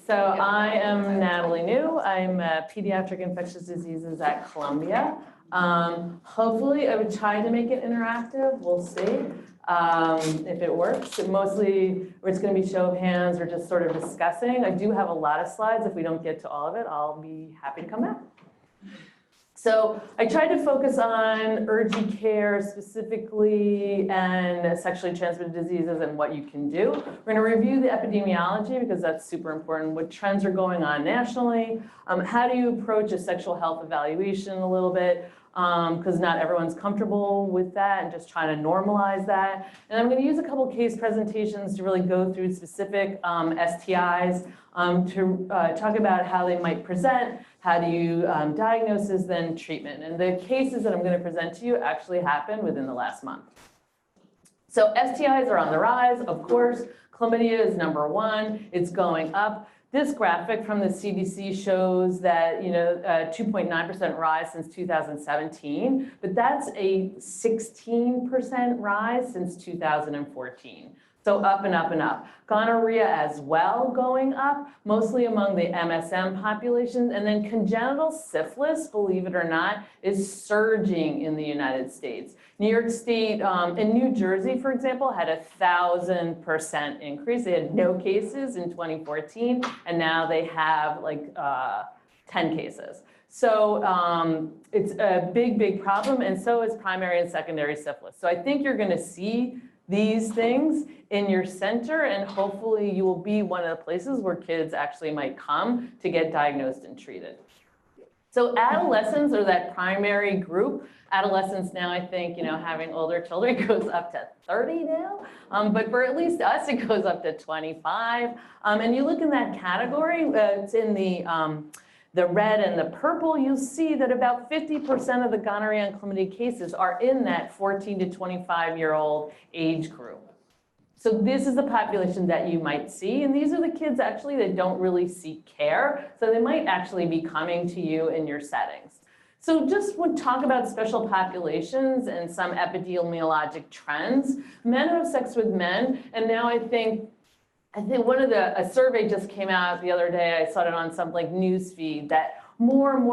So I am Natalie Neu. I'm pediatric infectious diseases at Columbia. Hopefully, I would try to make it interactive. We'll see if it works. Mostly, it's going to be show of hands or just sort of discussing. I do have a lot of slides. If we don't get to all of it, I'll be happy to come back. So I tried to focus on urgent care specifically and sexually transmitted diseases and what you can do. We're going to review the epidemiology because that's super important, what trends are going on nationally, how do you approach a sexual health evaluation a little bit, because not everyone's comfortable with that and just trying to normalize that. And I'm going to use a couple case presentations to really go through specific STIs to talk about how they might present, how do you diagnose, then treatment. And the cases that I'm going to present to you actually happened within the last month. So STIs are on the rise, of course. Chlamydia is #1. It's going up. This graphic from the CDC shows that 2.9% rise since 2017, but that's a 16% rise since 2014. So up and up and up. Gonorrhea as well going up, mostly among the MSM population. And then congenital syphilis, believe it or not, is surging in the United States. New York State and New Jersey, for example, had 1,000% increase. They had no cases in 2014, and now they have like 10 cases. So it's a big, big problem, and so is primary and secondary syphilis. So I think you're going to see these things in your center, and hopefully you will be one of the places where kids actually might come to get diagnosed and treated. So adolescents are that primary group. Adolescents now, I think, having older children goes up to 30 now, but for at least us, it goes up to 25. And you look in that category, it's in the red and the purple, you'll see that about 50% of the gonorrhea and chlamydia cases are in that 14 to 25-year-old age group. So this is the population that you might see, and these are the kids actually that don't really seek care, so they might actually be coming to you in your settings. So just want to talk about special populations and some epidemiologic trends. Men who have sex with men, and now I think one of a survey just came out the other day. I saw it on some news feed that more and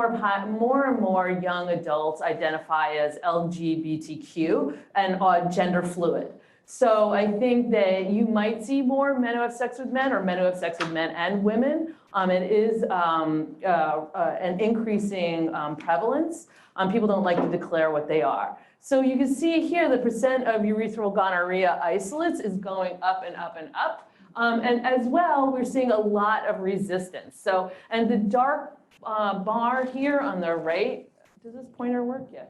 more young adults identify as LGBTQ and gender fluid. So I think that you might see more men who have sex with men or men who have sex with men and women. It is an increasing prevalence. People don't like to declare what they are. So you can see here the percent of urethral gonorrhea isolates is going up and up and up. And as well, we're seeing a lot of resistance. So, and the dark bar here on the right, does this pointer work? Yes.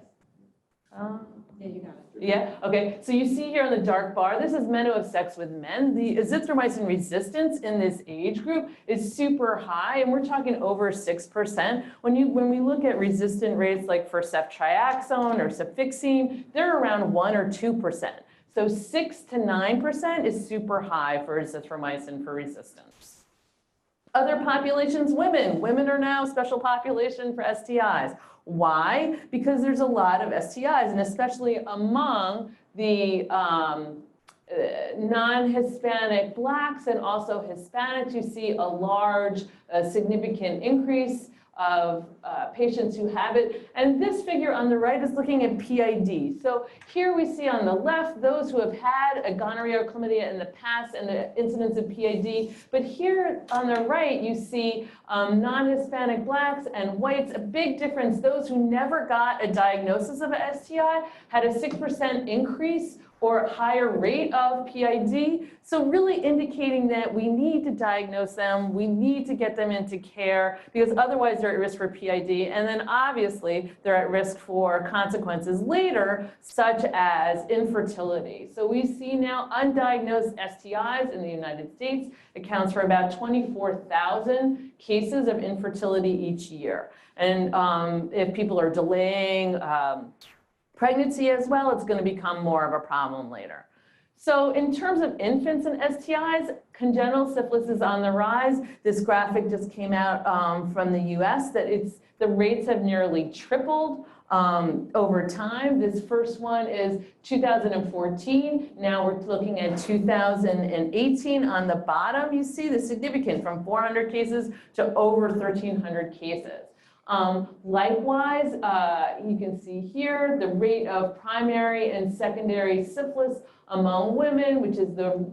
Yeah, you got it. Yeah, okay. So you see here on the dark bar, this is men who have sex with men. The azithromycin resistance in this age group is super high, and we're talking over 6%. When we look at resistant rates like for ceftriaxone or cefixime, they're around 1 or 2%. So 6 to 9% is super high for azithromycin for resistance. Other populations, women. Women are now a special population for STIs. Why? Because there's a lot of STIs, and especially among the non-Hispanic Blacks and also Hispanics, you see a large, significant increase of patients who have it. And this figure on the right is looking at PID. So here we see on the left those who have had a gonorrhea or chlamydia in the past and the incidence of PID. But here on the right, you see non-Hispanic Blacks and whites, a big difference. Those who never got a diagnosis of a STI had a 6% increase or higher rate of PID. So really indicating that we need to diagnose them, we need to get them into care, because otherwise they're at risk for PID, and then obviously they're at risk for consequences later, such as infertility. So we see now undiagnosed STIs in the United States accounts for about 24,000 cases of infertility each year. And if people are delaying pregnancy as well, it's going to become more of a problem later. So in terms of infants and STIs, congenital syphilis is on the rise. This graphic just came out from the US that the rates have nearly tripled over time. This first one is 2014. Now we're looking at 2018. On the bottom, you see the significant from 400 cases to over 1,300 cases. Likewise, you can see here the rate of primary and secondary syphilis among women, which is the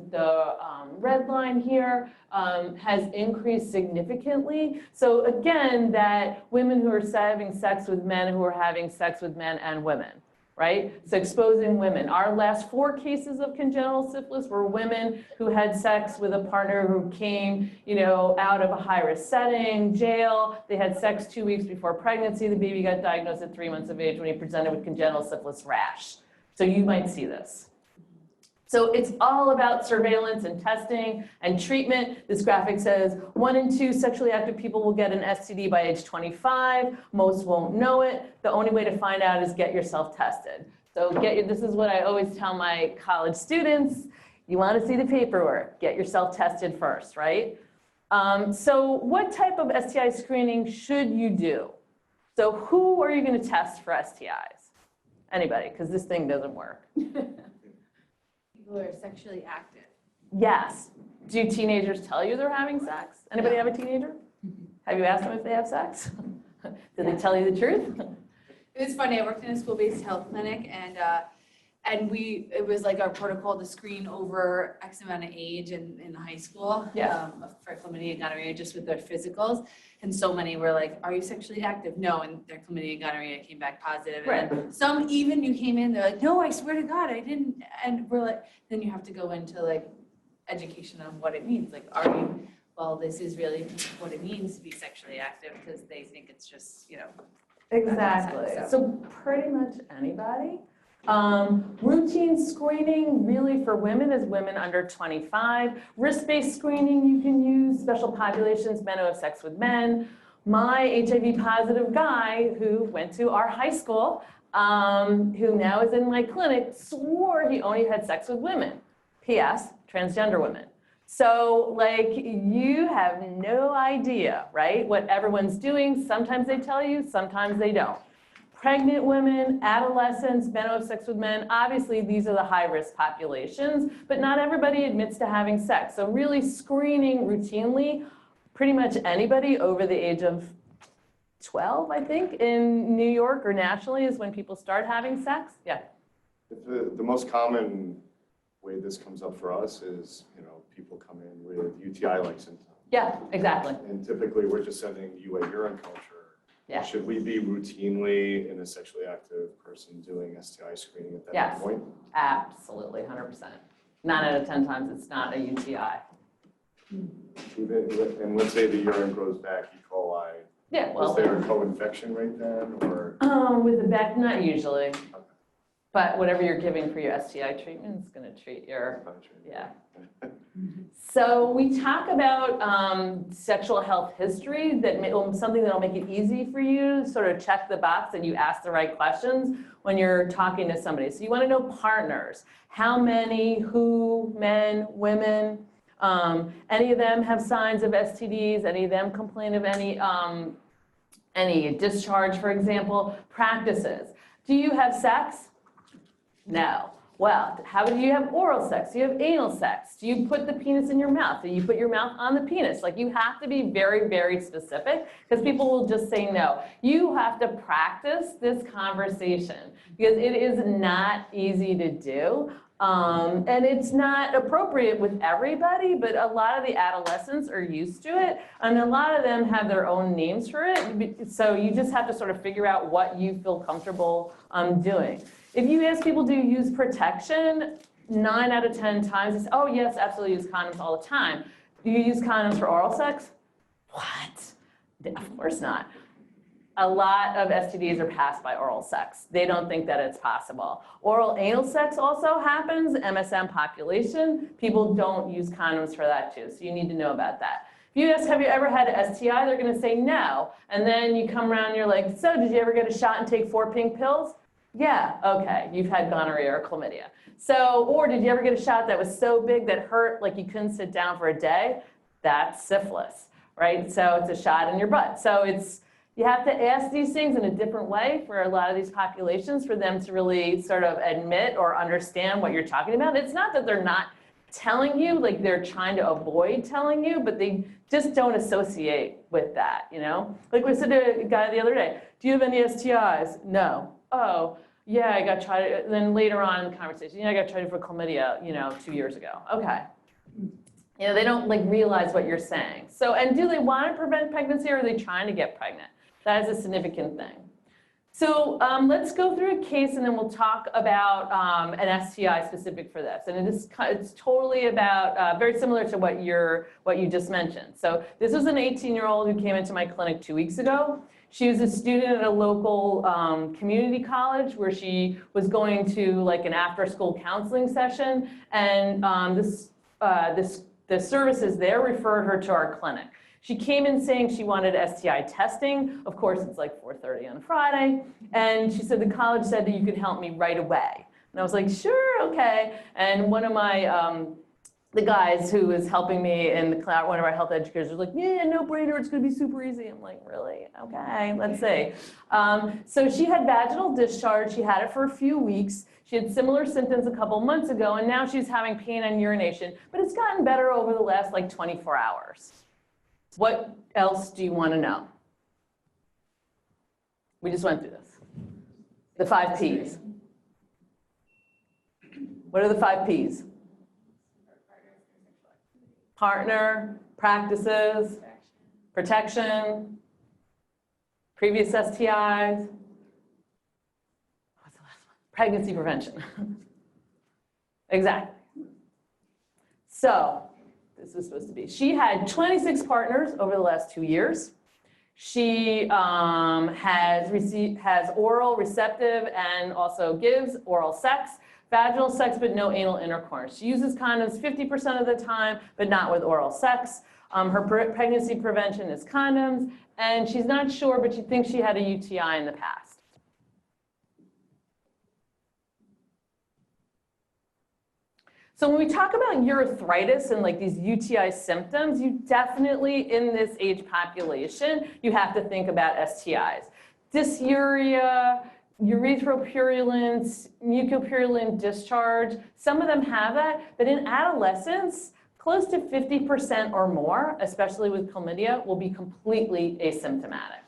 red line here, has increased significantly. So again, that women who are having sex with men who are having sex with men and women, right? So exposing women. Our last 4 cases of congenital syphilis were women who had sex with a partner who came, out of a high-risk setting, jail. They had sex 2 weeks before pregnancy. The baby got diagnosed at 3 months of age when he presented with congenital syphilis rash. So you might see this. So it's all about surveillance and testing and treatment. This graphic says 1 in 2 sexually active people will get an STD by age 25. Most won't know it. The only way to find out is get yourself tested. So this is what I always tell my college students. You want to see the paperwork, get yourself tested first, right? So what type of STI screening should you do? So who are you going to test for STIs? Anybody, because this thing doesn't work. Who are sexually active. Yes. Do teenagers tell you they're having sex? Anybody have a teenager? Have you asked them if they have sex? Did they tell you the truth? It was funny. I worked in a school-based health clinic, and it was like our protocol to screen over X amount of age in high school for chlamydia and gonorrhea, just with their physicals. And so many were like, "Are you sexually active?" No, and their chlamydia and gonorrhea came back positive. Right. And then some even you came in, they're like, "No, I swear to God, I didn't." And we're like, then you have to go into like education on what it means. Like, are you? Well, this is really what it means to be sexually active, because they think it's just Exactly. So pretty much anybody. Routine screening really for women is women under 25. Risk-based screening you can use, special populations, men who have sex with men. My HIV positive guy who went to our high school, who now is in my clinic, swore he only had sex with women. P.S. transgender women. So like you have no idea, right, what everyone's doing. Sometimes they tell you, sometimes they don't. Pregnant women, adolescents, men who have sex with men, obviously these are the high-risk populations, but not everybody admits to having sex. So really screening routinely, pretty much anybody over the age of 12, I think, in New York or nationally is when people start having sex. Yeah. The most common way this comes up for us is, people come in with UTI-like symptoms. Yeah, exactly. And typically we're just sending you a urine culture. Yeah. Should we be routinely in a sexually active person doing STI screening at that point? Absolutely, 100%. 9 out of 10 times it's not a UTI. And let's say the urine grows back E. coli. Yeah, well. Is there a co-infection rate then, or? With the back, not usually. Okay. But whatever you're giving for your STI treatment is going to treat your, yeah. So we talk about sexual health history, something that'll make it easy for you to sort of check the box and you ask the right questions when you're talking to somebody. So you want to know partners. How many, who, men, women, any of them have signs of STDs, any of them complain of any discharge, for example, practices. Do you have sex? No. Well, how do you have oral sex? Do you have anal sex? Do you put the penis in your mouth? Do you put your mouth on the penis? Like, you have to be very, very specific because people will just say no. You have to practice this conversation because it is not easy to do. And it's not appropriate with everybody, but a lot of the adolescents are used to it, and a lot of them have their own names for it. So you just have to sort of figure out what you feel comfortable doing. If you ask people, do you use protection? 9 out of 10 times, they say, oh yes, absolutely use condoms all the time. Do you use condoms for oral sex? What? Of course not. A lot of STDs are passed by oral sex. They don't think that it's possible. Oral anal sex also happens, MSM population. People don't use condoms for that too, so you need to know about that. If you ask, have you ever had an STI, they're gonna say no. And then you come around and you're like, so did you ever get a shot and take 4 pink pills? Yeah, okay, you've had gonorrhea or chlamydia. So, or did you ever get a shot that was so big that hurt like you couldn't sit down for a day? That's syphilis, right? So it's a shot in your butt. So you have to ask these things in a different way for a lot of these populations for them to really sort of admit or understand what you're talking about. It's not that they're not telling you, like they're trying to avoid telling you, but they just don't associate with that, you know? Like we said to a guy the other day, do you have any STIs? No. Oh, yeah, I got tried. And then later on in the conversation, yeah, I got tried for chlamydia, 2 years ago. Okay. They don't like realize what you're saying. So, and do they want to prevent pregnancy or are they trying to get pregnant? That is a significant thing. So let's go through a case and then we'll talk about an STI specific for this. And it's totally about, very similar to what you just mentioned. So this was an 18-year-old who came into my clinic 2 weeks ago. She was a student at a local community college where she was going to like an after-school counseling session. And the services there referred her to our clinic. She came in saying she wanted STI testing. Of course, it's like 4:30 on a Friday. And she said the college said that you could help me right away. And I was like, sure, okay. And one of my, the guys who was helping me in the class, one of our health educators was like, yeah, no brainer, it's gonna be super easy. I'm like, really? Okay, let's see. So she had vaginal discharge. She had it for a few weeks. She had similar symptoms a couple months ago, and now she's having pain and urination, but it's gotten better over the last like 24 hours. What else do you want to know? We just went through this. The 5 Ps. What are the 5 Ps? Partner, practices, protection, previous STIs. What's the last one? Pregnancy prevention. Exactly. So, this was supposed to be. She had 26 partners over the last 2 years. She has oral, receptive, and also gives oral sex, vaginal sex, but no anal intercourse. She uses condoms 50% of the time, but not with oral sex. Her pregnancy prevention is condoms, and she's not sure, but she thinks she had a UTI in the past. So when we talk about urethritis and like these UTI symptoms, you definitely, in this age population, you have to think about STIs. Dysuria, erythropurulence, mucopurulent discharge, some of them have that, but in adolescents, close to 50% or more, especially with chlamydia, will be completely asymptomatic.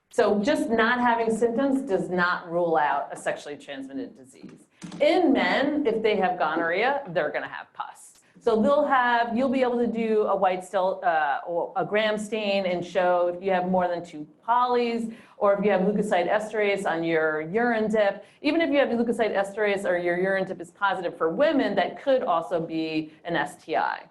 So just not having symptoms does not rule out a sexually transmitted disease. In men, if they have gonorrhea, they're gonna have pus. So you'll be able to do a white cell, or a gram stain and show if you have more than 2 polys, or if you have leukocyte esterase on your urine dip. Even if you have leukocyte esterase or your urine dip is positive for women, that could also be an STI.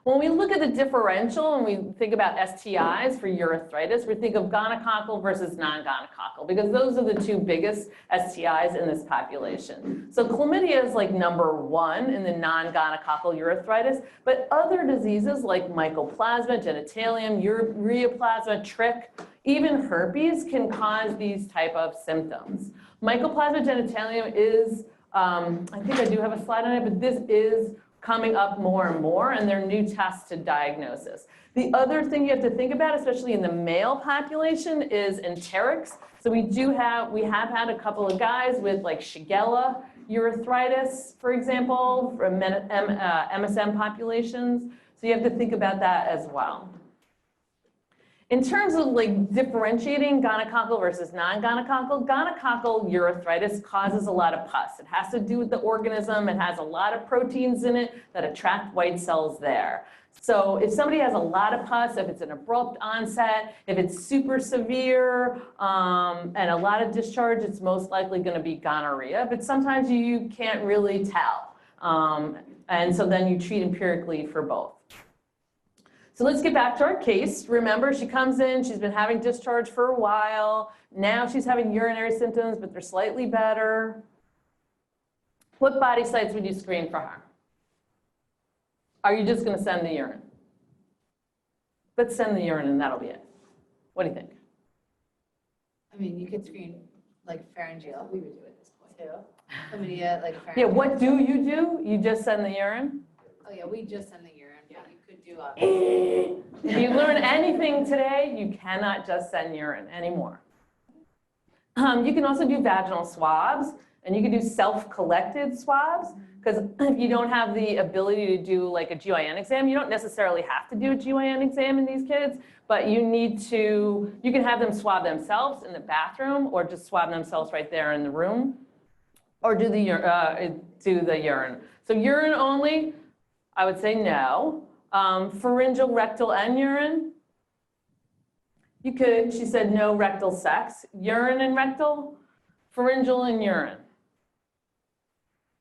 When we look at the differential and we think about STIs for urethritis, we think of gonococcal versus non-gonococcal because those are the 2 biggest STIs in this population. So chlamydia is like #1 in the non-gonococcal urethritis, but other diseases like mycoplasma, genitalium, ureaplasma, trick, even herpes can cause these type of symptoms. Mycoplasma genitalium is, I think I do have a slide on it, but this is coming up more and more, and there are new tests to diagnosis. The other thing you have to think about, especially in the male population, is enterics. So we have had a couple of guys with like Shigella urethritis, for example, from MSM populations. So you have to think about that as well. In terms of like differentiating gonococcal versus non-gonococcal, gonococcal urethritis causes a lot of pus. It has to do with the organism. It has a lot of proteins in it that attract white cells there. So if somebody has a lot of pus, if it's an abrupt onset, if it's super severe, and a lot of discharge, it's most likely going to be gonorrhea. But sometimes you can't really tell. And so then you treat empirically for both. So let's get back to our case. Remember, she comes in, she's been having discharge for a while. Now she's having urinary symptoms, but they're slightly better. What body sites would you screen for her? Are you just going to send the urine? Let's send the urine and that'll be it. What do you think? I mean, you could screen like pharyngeal. We would do at this point. Too. Chlamydia, like Yeah, pharyngeal. what do? You just send the urine? Oh, yeah, we just send the urine, but you could do a. If you learn anything today, you cannot just send urine anymore. You can also do vaginal swabs, and you can do self-collected swabs, because if you don't have the ability to do like a GYN exam, you don't necessarily have to do a GYN exam in these kids, but you can have them swab themselves in the bathroom, or just swab themselves right there in the room, or do the urine. So urine only, I would say no. Pharyngeal, rectal, and urine. You could, she said no rectal sex. Urine and rectal, pharyngeal and urine.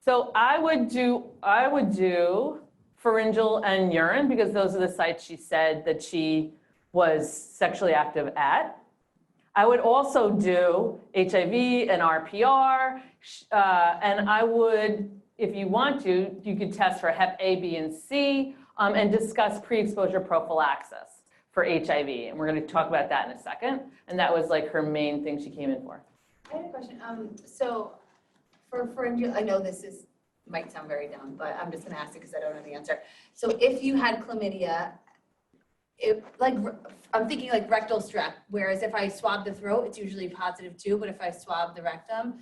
So I would do pharyngeal and urine, because those are the sites she said that she was sexually active at. I would also do HIV and RPR, and I would, if you want to, you could test for Hep A, B, and C, and discuss pre-exposure prophylaxis for HIV. And we're going to talk about that in a second. And that was like her main thing she came in for. I had a question. So for pharyngeal, I know this might sound very dumb, but I'm just going to ask it because I don't know the answer. So if you had chlamydia, I'm thinking like rectal strep, whereas if I swab the throat, it's usually positive too, but if I swab the rectum,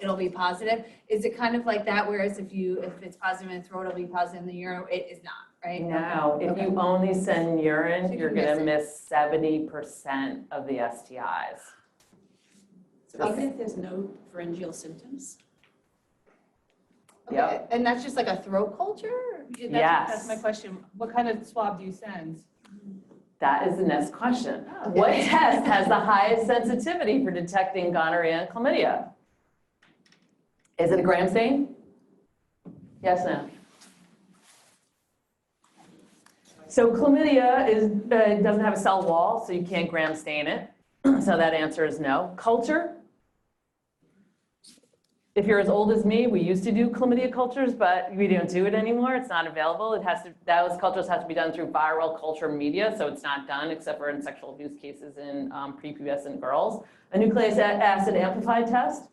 it'll be positive. Is it kind of like that? Whereas if it's positive in the throat, it'll be positive in the urine. It is not, right? No, if you only send urine, you're going to miss 70% of the STIs. So even if there's no pharyngeal symptoms? Okay. Yep. And that's just like a throat culture? Yes. That's my question. What kind of swab do you send? That is the next question. Oh, okay. What test has the highest sensitivity for detecting gonorrhea and chlamydia? Is it a gram stain? Yes, no? So chlamydia doesn't have a cell wall, so you can't gram stain it. So that answer is no. Culture? If you're as old as me, we used to do chlamydia cultures, but we don't do it anymore. It's not available. Those cultures have to be done through viral culture media, so it's not done except for in sexual abuse cases in prepubescent girls. A nucleic acid amplified test?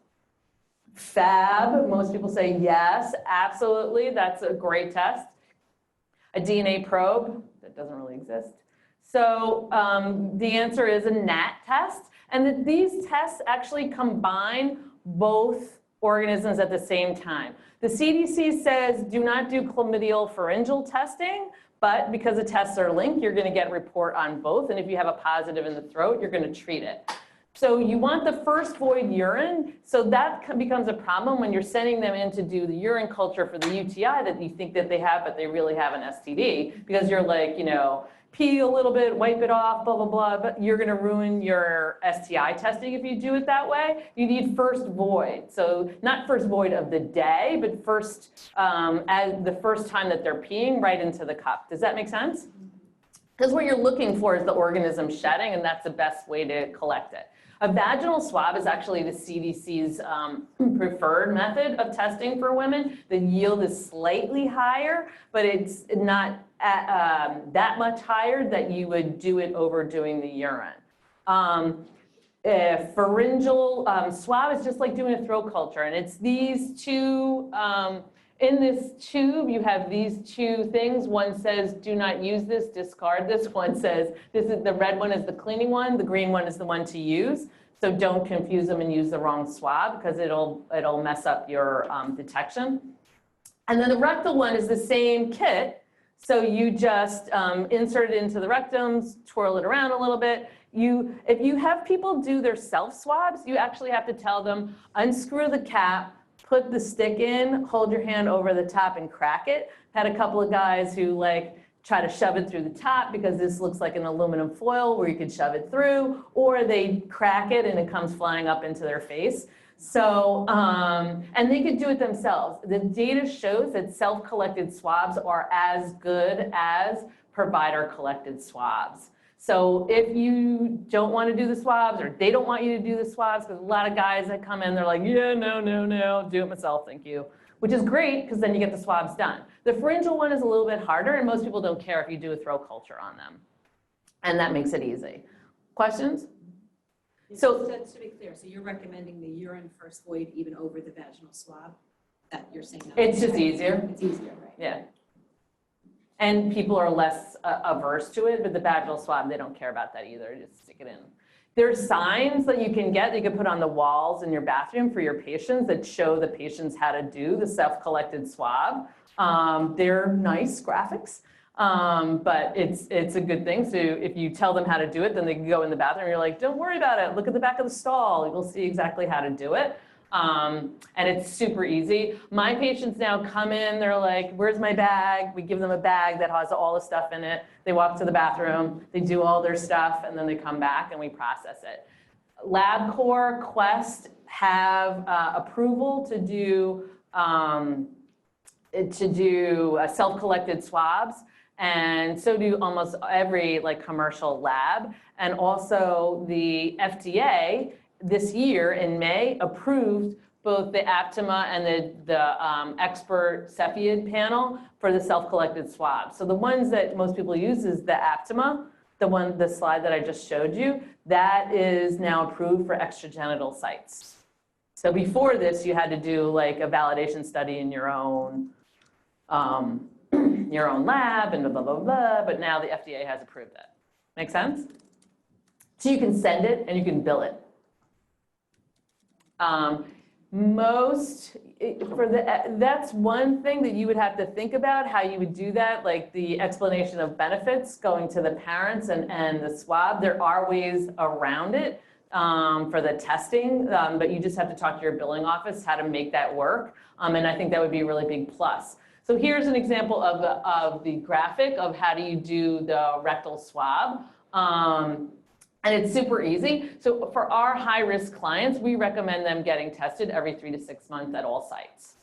Fab. Most people say yes, absolutely. That's a great test. A DNA probe? That doesn't really exist. So the answer is a NAT test. And these tests actually combine both organisms at the same time. The CDC says do not do chlamydial pharyngeal testing, but because the tests are linked, you're going to get a report on both. And if you have a positive in the throat, you're going to treat it. So you want the first void urine. So that becomes a problem when you're sending them in to do the urine culture for the UTI that you think that they have, but they really have an STD, because you're like, pee a little bit, wipe it off, blah, blah, blah, but you're going to ruin your STI testing if you do it that way. You need first void. So not first void of the day, but first, as the first time that they're peeing right into the cup. Does that make sense? Because what you're looking for is the organism shedding, and that's the best way to collect it. A vaginal swab is actually the CDC's preferred method of testing for women. The yield is slightly higher, but it's not that much higher that you would do it over doing the urine. A pharyngeal swab is just like doing a throat culture, and it's these two, in this tube, you have these two things. One says, do not use this, discard this. One says, the red one is the cleaning one, the green one is the one to use. So don't confuse them and use the wrong swab, because it'll mess up your detection. And then the rectal one is the same kit. So you just insert it into the rectums, twirl it around a little bit. If you have people do their self swabs, you actually have to tell them, unscrew the cap, put the stick in, hold your hand over the top and crack it. Had a couple of guys who try to shove it through the top because this looks like an aluminum foil where you could shove it through, or they crack it and it comes flying up into their face. So, and they could do it themselves. The data shows that self-collected swabs are as good as provider-collected swabs. So if you don't want to do the swabs, or they don't want you to do the swabs, because a lot of guys that come in, they're like, yeah, no, do it myself, thank you. Which is great, because then you get the swabs done. The pharyngeal one is a little bit harder, and most people don't care if you do a throat culture on them. And that makes it easy. Questions? So- to be clear, so you're recommending the urine first void even over the vaginal swab? That you're saying? No? It's just easier. It's easier, right? Yeah. And people are less averse to it, but the vaginal swab, they don't care about that either, just stick it in. There's signs that you can get, that you can put on the walls in your bathroom for your patients that show the patients how to do the self-collected swab. They're nice graphics, but it's a good thing. So if you tell them how to do it, then they can go in the bathroom and you're like, don't worry about it, look at the back of the stall, you'll see exactly how to do it. And it's super easy. My patients now come in, they're like, where's my bag? We give them a bag that has all the stuff in it. They walk to the bathroom, they do all their stuff, and then they come back and we process it. LabCorp, Quest have approval to do self-collected swabs, and so do almost every commercial lab. And also the FDA this year in May approved both the Aptima and the expert Cepheid panel for the self-collected swab. So the ones that most people use is the Aptima, the slide that I just showed you, that is now approved for extragenital sites. So before this, you had to do like a validation study in your own lab and blah, blah, blah, but now the FDA has approved it. Make sense? So you can send it and you can bill it. That's one thing that you would have to think about, how you would do that, like the explanation of benefits going to the parents and the swab. There are ways around it for the testing, but you just have to talk to your billing office how to make that work. And I think that would be a really big plus. So here's an example of the graphic of how do you do the rectal swab. And it's super easy. So for our high-risk clients, we recommend them getting tested every 3 to 6 months at all sites.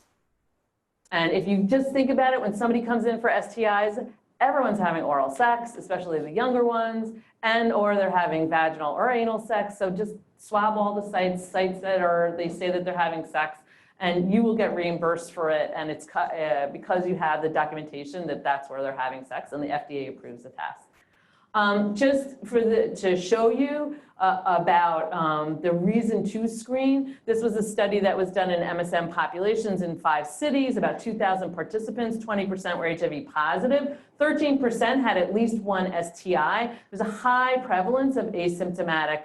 And if you just think about it, when somebody comes in for STIs, everyone's having oral sex, especially the younger ones, or they're having vaginal or anal sex. So just swab all the sites that they say that they're having sex, and you will get reimbursed for it. And it's because you have the documentation that that's where they're having sex, and the FDA approves the test. Just to show you about the reason to screen, this was a study that was done in MSM populations in 5 cities, about 2,000 participants, 20% were HIV positive, 13% had at least one STI. There's a high prevalence of asymptomatic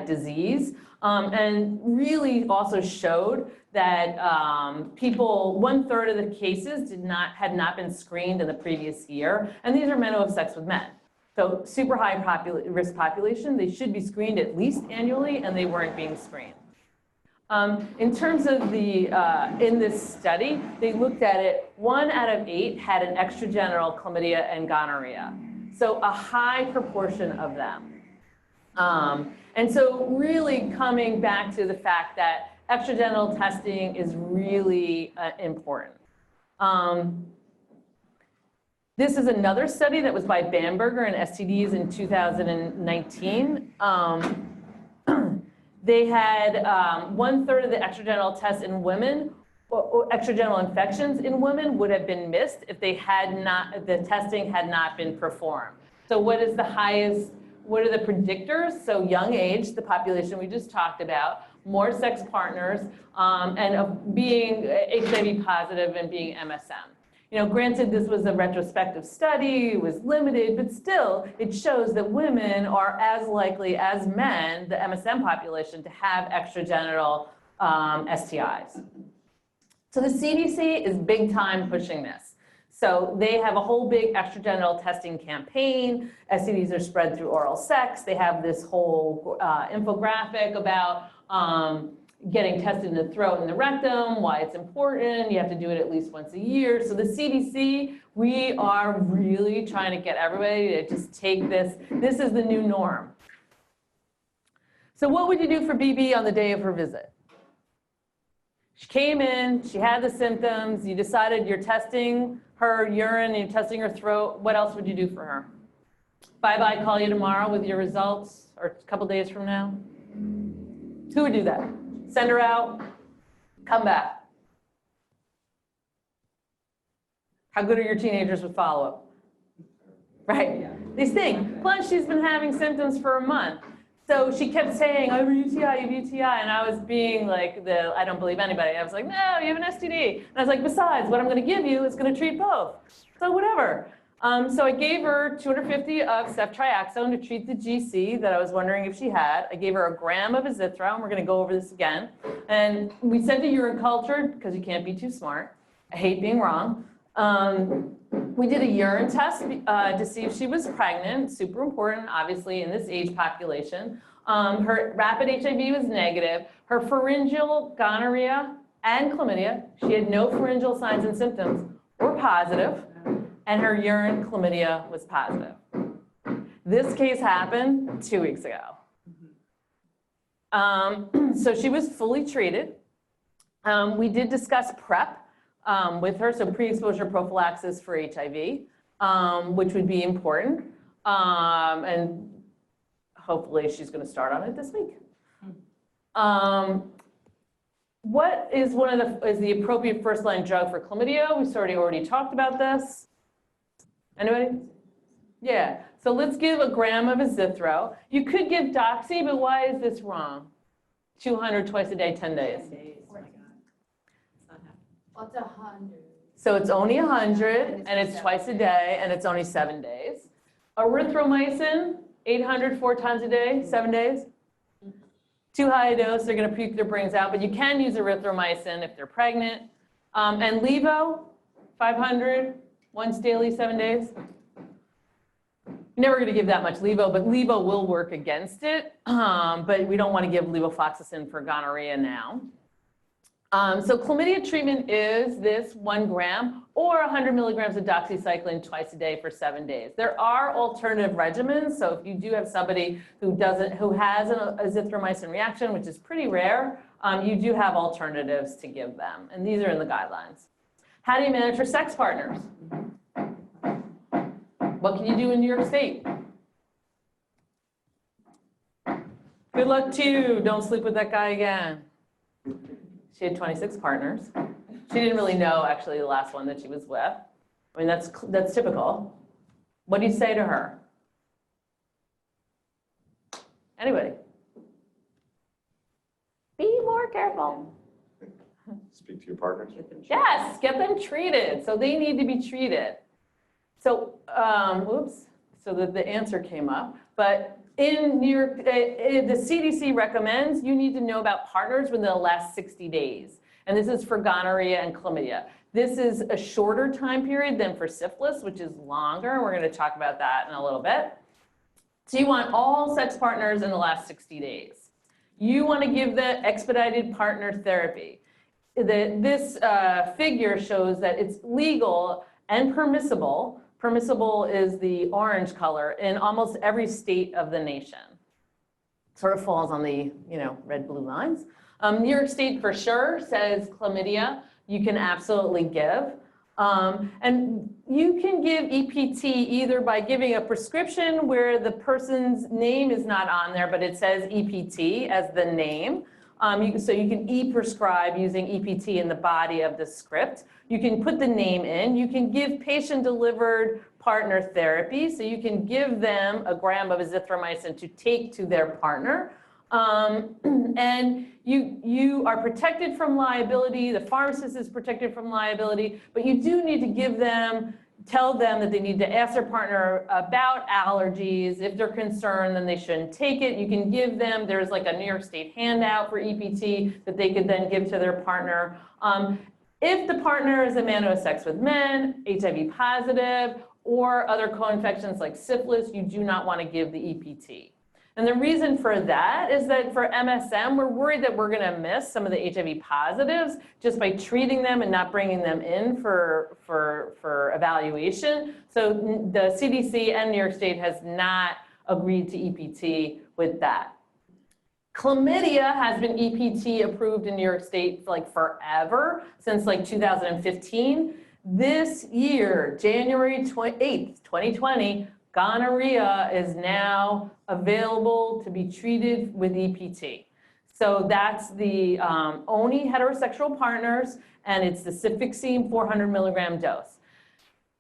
disease, and really also showed that people, 1/3 of the cases had not been screened in the previous year, and these are men who have sex with men. So super high risk population, they should be screened at least annually, and they weren't being screened. In terms of in this study, they looked at it, 1 out of 8 had an extragenital chlamydia and gonorrhea. So a high proportion of them. And so really coming back to the fact that extragenital testing is really important. This is another study that was by Bamberger and STDs in 2019. They had 1/3 of the extragenital tests in women, or extragenital infections in women would have been missed if the testing had not been performed. So what is the highest? What are the predictors? So young age, the population we just talked about, more sex partners, and of being HIV positive and being MSM. Granted, this was a retrospective study, it was limited, but still, it shows that women are as likely as men, the MSM population, to have extragenital STIs. So the CDC is big time pushing this. So they have a whole big extragenital testing campaign. STDs are spread through oral sex. They have this whole infographic about getting tested in the throat and the rectum, why it's important. You have to do it at least once a year. So the CDC, we are really trying to get everybody to just take this. This is the new norm. So what would you do for BB on the day of her visit? She came in, she had the symptoms, you decided you're testing her urine, you're testing her throat. What else would you do for her? Bye-bye, call you tomorrow with your results, or a couple days from now? Who would do that? Send her out, come back. How good are your teenagers with follow-up? right? They stink. Plus, she's been having symptoms for a month. So she kept saying, I have a UTI, I have a UTI, and I was being like I don't believe anybody. I was like, no, you have an STD. And I was like, besides, what I'm gonna give you is gonna treat both. So whatever. So I gave her 250 of ceftriaxone to treat the GC that I was wondering if she had. I gave her a gram of azithro, and we're gonna go over this again. And we sent a urine culture, because you can't be too smart. I hate being wrong. We did a urine test to see if she was pregnant, super important, obviously, in this age population. Her rapid HIV was negative. Her pharyngeal gonorrhea and chlamydia, she had no pharyngeal signs and symptoms, were positive, and her urine chlamydia was positive. This case happened 2 weeks ago. So she was fully treated. We did discuss PrEP. With her, so pre-exposure prophylaxis for HIV, which would be important, and hopefully she's going to start on it this week. What is is the appropriate first-line drug for chlamydia? We've already talked about this. Anybody? Yeah. So let's give a gram of azithro. You could give doxy, but why is this wrong? 200 twice a day, 10 days. What's 100? So it's only 100, and it's twice a day, and it's only 7 days. Erythromycin, 800 4 times a day, 7 days. Too high a dose, they're going to puke their brains out, but you can use erythromycin if they're pregnant. And levo, 500, once daily, 7 days. You're never going to give that much levo, but levo will work against it. But we don't want to give levofloxacin for gonorrhea now. So chlamydia treatment is this 1 gram or 100 milligrams of doxycycline twice a day for 7 days. There are alternative regimens. So if you do have somebody who has an azithromycin reaction, which is pretty rare, you do have alternatives to give them. And these are in the guidelines. How do you manage for sex partners? What can you do in New York State? Good luck to you. Don't sleep with that guy again. She had 26 partners. She didn't really know, actually, the last one that she was with. I mean, that's typical. What do you say to her? Anybody? Be more careful. Speak to your partners. Yes, get them treated. So they need to be treated. So, whoops, so that the answer came up. But in New York, the CDC recommends you need to know about partners within the last 60 days. And this is for gonorrhea and chlamydia. This is a shorter time period than for syphilis, which is longer. We're going to talk about that in a little bit. So you want all sex partners in the last 60 days. You want to give the expedited partner therapy. This figure shows that it's legal and permissible. Permissible is the orange color in almost every state of the nation. Sort of falls on the, red, blue lines. New York State for sure says chlamydia you can absolutely give. And you can give EPT either by giving a prescription where the person's name is not on there, but it says EPT as the name. So you can e-prescribe using EPT in the body of the script. You can put the name in. You can give patient-delivered partner therapy. So you can give them a gram of azithromycin to take to their partner. And you are protected from liability. The pharmacist is protected from liability. But you do need to tell them that they need to ask their partner about allergies. If they're concerned, then they shouldn't take it. You can give them, there's like a New York State handout for EPT that they could then give to their partner. If the partner is a man who has sex with men, HIV positive, or other co-infections like syphilis, you do not want to give the EPT. And the reason for that is that for MSM, we're worried that we're going to miss some of the HIV positives just by treating them and not bringing them in for evaluation. So the CDC and New York State has not agreed to EPT with that. Chlamydia has been EPT approved in New York State for like forever, since like 2015. This year, January 8th, 2020, gonorrhea is now available to be treated with EPT. So that's the only heterosexual partners, and it's the Syphilis 400 milligram dose.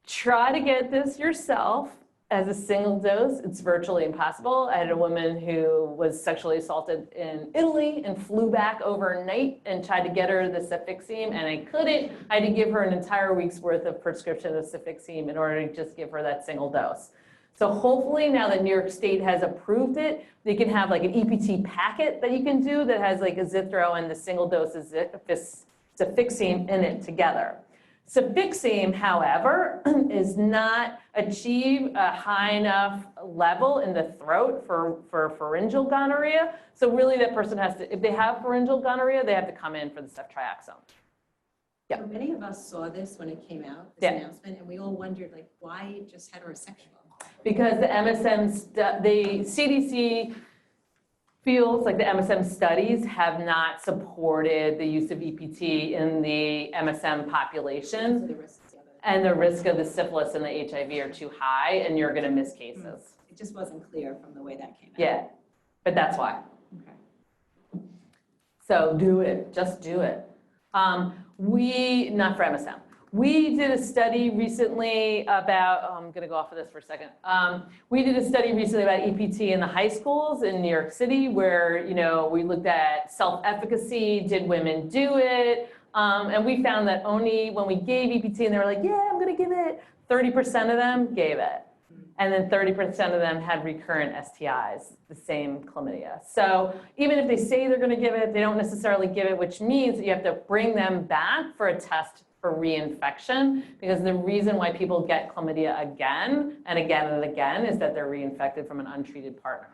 Try to get this yourself. as a single dose, it's virtually impossible. I had a woman who was sexually assaulted in Italy and flew back overnight and tried to get her the Syphilis, and I couldn't. I had to give her an entire week's worth of prescription of Syphilis in order to just give her that single dose. So hopefully now that New York State has approved it, they can have like an EPT packet that you can do that has like azithro and the single dose of Syphilis in it together. Syphilis, however, is not achieve a high enough level in the throat for pharyngeal gonorrhea. So really that person has to, if they have pharyngeal gonorrhea, they have to come in for the ceftriaxone. Yeah. So many of us saw this when it came out, this announcement, and we all wondered, like, why just heterosexual? Because the MSM, the CDC feels like the MSM studies have not supported the use of EPT in the MSM population. So the risks of it. And the risk of the syphilis and the HIV are too high, and you're going to miss cases. It just wasn't clear from the way that came out. Yeah, but that's why. Okay. So do it, just do it. Not for MSM. We did a study recently about, I'm going to go off of this for a second. We did a study recently about EPT in the high schools in New York City where, we looked at self-efficacy, did women do it? And we found that only when we gave EPT and they were like, yeah, I'm going to give it, 30% of them gave it. And then 30% of them had recurrent STIs, the same chlamydia. So even if they say they're going to give it, they don't necessarily give it, which means that you have to bring them back for a test for reinfection, because the reason why people get chlamydia again and again and again is that they're reinfected from an untreated partner.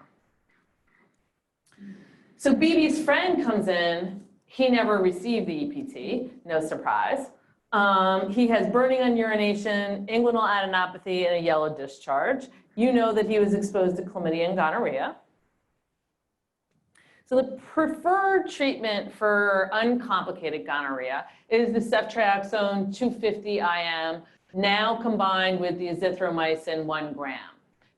So BB's friend comes in, he never received the EPT, no surprise. He has burning on urination, inguinal adenopathy, and a yellow discharge. You know that he was exposed to chlamydia and gonorrhea. So the preferred treatment for uncomplicated gonorrhea is the ceftriaxone 250 IM, now combined with the azithromycin 1 gram.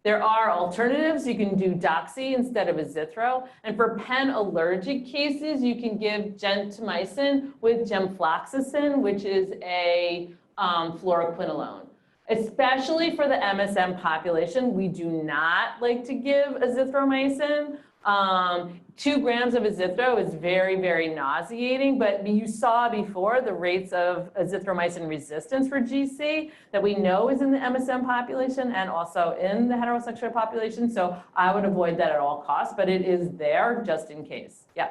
There are alternatives. You can do doxy instead of azithro. And for pen allergic cases, you can give gentamicin with gemfloxacin, which is a fluoroquinolone. Especially for the MSM population, we do not like to give azithromycin. 2 grams of azithro is very, very nauseating, but you saw before the rates of azithromycin resistance for GC that we know is in the MSM population and also in the heterosexual population. So I would avoid that at all costs, but it is there just in case. Yeah.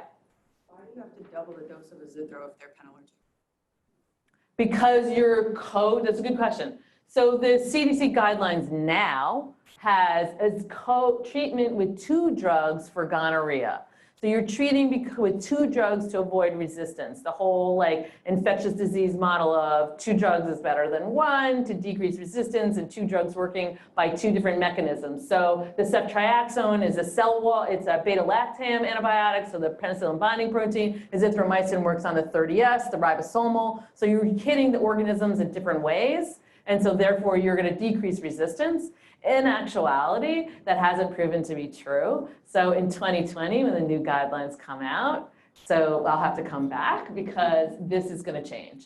Why do you have to double the dose of azithro if they're pen allergic? Because your code, that's a good question. So the CDC guidelines now has a treatment with 2 drugs for gonorrhea. So you're treating with 2 drugs to avoid resistance. The whole infectious disease model of 2 drugs is better than 1 to decrease resistance, and 2 drugs working by 2 different mechanisms. So the ceftriaxone is a cell wall, it's a beta-lactam antibiotic, so the penicillin binding protein. Azithromycin works on the 30S, the ribosomal. So you're hitting the organisms in different ways, and so therefore you're going to decrease resistance. In actuality, that hasn't proven to be true. So in 2020, when the new guidelines come out, so I'll have to come back because this is going to change.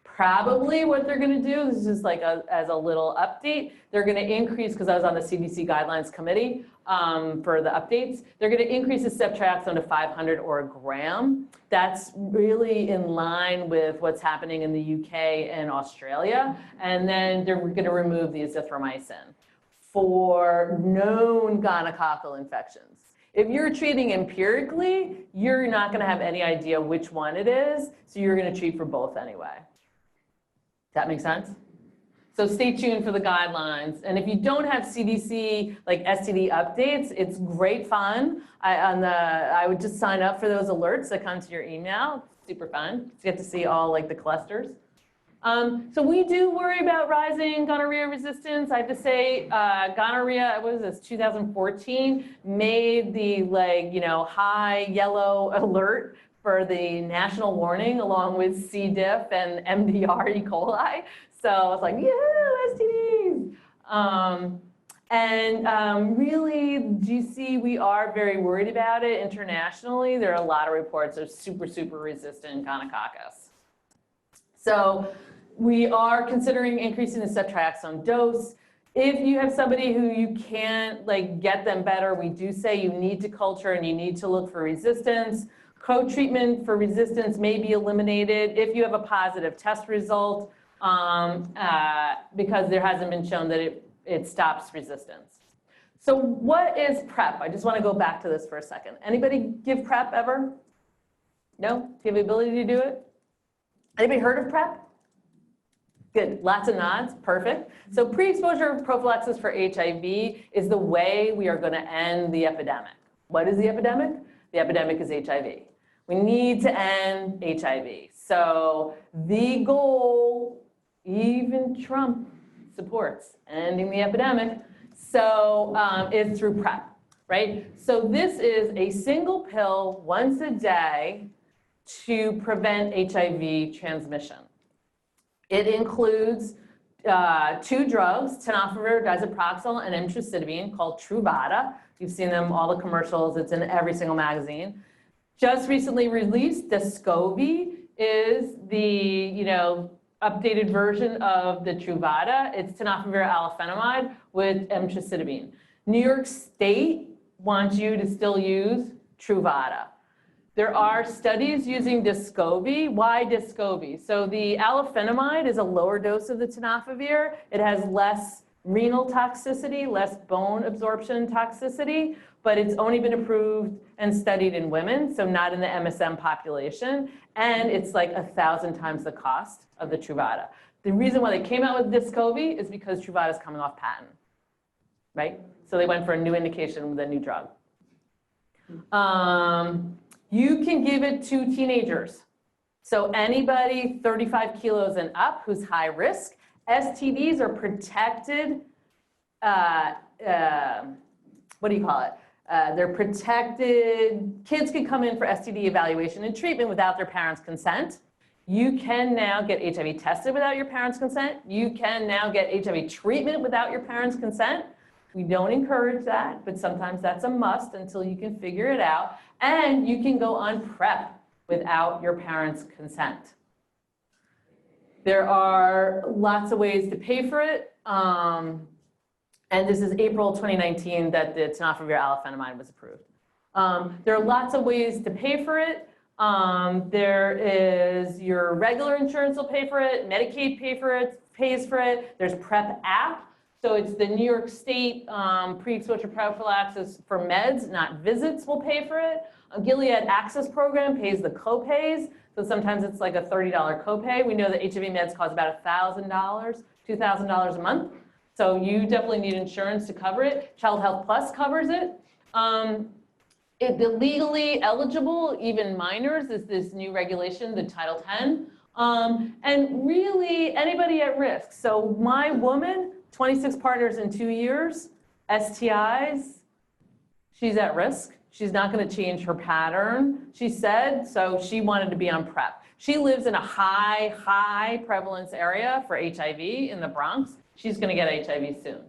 Probably what they're going to do, this is just as a little update, they're going to increase, because I was on the CDC guidelines committee for the updates, they're going to increase the ceftriaxone to 500 or a gram. That's really in line with what's happening in the UK and Australia. And then they're going to remove the azithromycin for known gonococcal infections. If you're treating empirically, you're not going to have any idea which one it is, so you're going to treat for both anyway. Does that make sense? So stay tuned for the guidelines. And if you don't have CDC STD updates, it's great fun. I would just sign up for those alerts that come to your email. Super fun. You get to see all the clusters. So we do worry about rising gonorrhea resistance. I have to say, gonorrhea, what is this, 2014, made the high yellow alert for the national warning along with C. diff and MDR E. coli. So I was like, yeah, STDs. Really, GC, we are very worried about it internationally. There are a lot of reports of super, super resistant gonococcus. So we are considering increasing the ceftriaxone dose. If you have somebody who you can't like get them better, we do say you need to culture and you need to look for resistance. Co-treatment for resistance may be eliminated if you have a positive test result because there hasn't been shown that it stops resistance. So what is PrEP? I just want to go back to this for a second. Anybody give PrEP ever? No? Do you have the ability to do it? Anybody heard of PrEP? Good, lots of nods, perfect. So pre-exposure prophylaxis for HIV is the way we are going to end the epidemic. What is the epidemic? The epidemic is HIV. We need to end HIV. So the goal, even Trump supports ending the epidemic, so is through PrEP, right? So this is a single pill once a day to prevent HIV transmission. It includes 2 drugs, tenofovir disoproxil and emtricitabine, called Truvada. You've seen them, all the commercials. It's in every single magazine. Just recently released, Descovy is the updated version of the Truvada. It's tenofovir alafenamide with emtricitabine. New York State wants you to still use Truvada. There are studies using Descovy. Why Descovy? So the alafenamide is a lower dose of the tenofovir. It has less renal toxicity, less bone absorption toxicity, but it's only been approved and studied in women, so not in the MSM population, and it's like 1,000 times the cost of the Truvada. The reason why they came out with Descovy is because Truvada is coming off patent, right? So they went for a new indication with a new drug. You can give it to teenagers. So anybody 35 kilos and up who's high risk, STDs are protected, what do you call it? They're protected, kids can come in for STD evaluation and treatment without their parents' consent. You can now get HIV tested without your parents' consent. You can now get HIV treatment without your parents' consent. We don't encourage that, but sometimes that's a must until you can figure it out. And you can go on PrEP without your parents' consent. There are lots of ways to pay for it. And this is April 2019 that the tenofovir alafenamide was approved. There are lots of ways to pay for it. There is your regular insurance will pay for it, Medicaid pays for it. There's PrEP app. So it's the New York State pre-exposure prophylaxis for meds, not visits, will pay for it. A Gilead Access Program pays the co-pays. So sometimes it's like a $30 copay. We know that HIV meds cost about $1,000, $2,000 a month. So you definitely need insurance to cover it. Child Health Plus covers it. The legally eligible, even minors, is this new regulation, the Title 10. And really anybody at risk. So my woman, 26 partners in 2 years, STIs, she's at risk. She's not going to change her pattern, she said, so she wanted to be on PrEP. She lives in a high prevalence area for HIV in the Bronx. She's going to get HIV soon.